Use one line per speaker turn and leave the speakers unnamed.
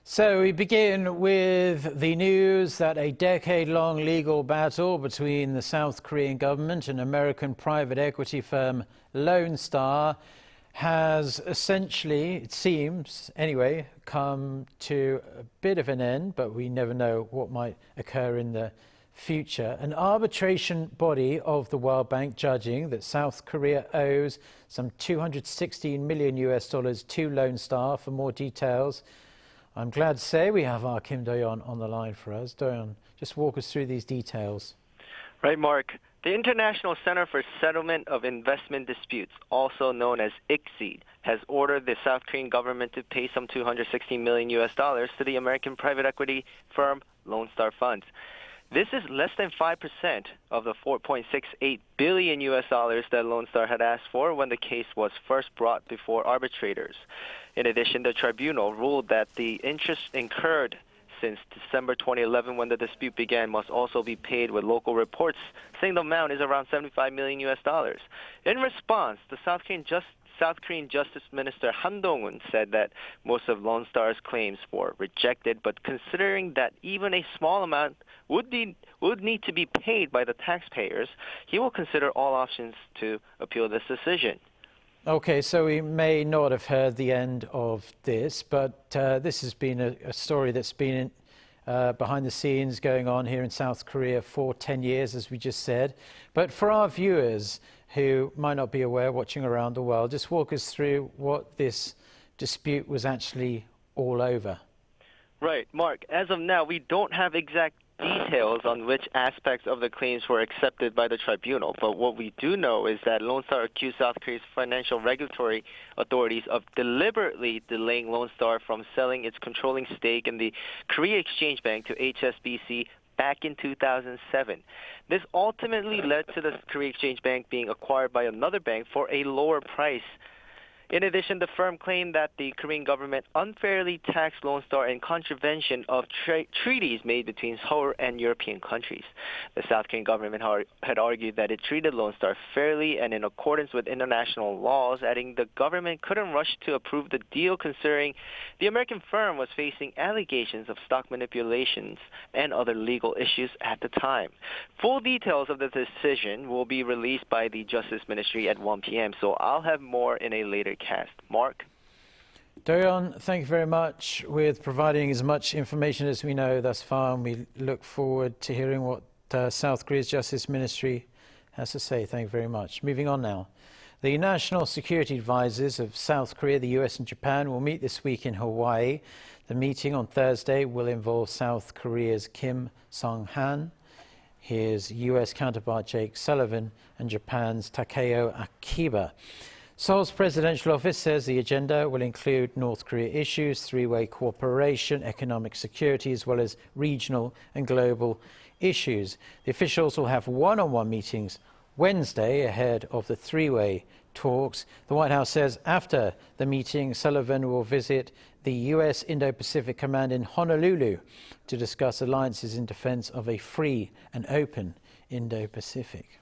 So we begin with the news that a decade-long legal battle between the South Korean government and American private equity firm Lone Star has essentially, it seems anyway, come to a bit of an end, but we never know what might occur in the future. An arbitration body of the World Bank judging that South Korea owes some $216 million to Lone Star. For more details, I'm glad to say we have our Kim Do-yeon on the line for us. Do-yeon, just walk us through these details.
Right, Mark. The International Center for Settlement of Investment Disputes, also known as ICSID, has ordered the South Korean government to pay some $216 million to the American private equity firm Lone Star Funds. This is less than 5% of the $4.68 billion that Lone Star had asked for when the case was first brought before arbitrators. In addition, the tribunal ruled that the interest incurred since December 2011 when the dispute began must also be paid, with local reports saying the amount is around $75 million. In response, the South Korean Justice Minister Han Dong-un said that most of Lone Star's claims were rejected, but considering that even a small amount would need to be paid by the taxpayers, he will consider all options to appeal this decision.
Okay, so we may not have heard the end of this, but this has been a story that's been behind the scenes going on here in South Korea for 10 years, as we just said. But for our viewers who might not be aware, watching around the world, just walk us through what this dispute was actually all over.
Right, Mark. As of now, we don't have exact details on which aspects of the claims were accepted by the tribunal, but what we do know is that Lone Star accused South Korea's financial regulatory authorities of deliberately delaying Lone Star from selling its controlling stake in the Korea Exchange Bank to HSBC back in 2007. This ultimately led to the Korea Exchange Bank being acquired by another bank for a lower price. In addition, the firm claimed that the Korean government unfairly taxed Lone Star in contravention of treaties made between Seoul and European countries. The South Korean government had argued that it treated Lone Star fairly and in accordance with international laws, adding the government couldn't rush to approve the deal considering the American firm was facing allegations of stock manipulations and other legal issues at the time. Full details of the decision will be released by the Justice Ministry at 1 p.m., so I'll have more in a later cast. Mark?
Do-yeon, thank you very much with providing as much information as we know thus far, and we look forward to hearing what South Korea's Justice Ministry has to say. Thank you very much. Moving on now. The National Security Advisors of South Korea, the US and Japan will meet this week in Hawaii. The meeting on Thursday will involve South Korea's Kim Sung-han, his US counterpart Jake Sullivan, and Japan's Takeo Akiba. Seoul's presidential office says the agenda will include North Korea issues, three-way cooperation, economic security, as well as regional and global issues. The officials will have one-on-one meetings Wednesday ahead of the three-way talks. The White House says after the meeting, Sullivan will visit the U.S. Indo-Pacific Command in Honolulu to discuss alliances in defense of a free and open Indo-Pacific.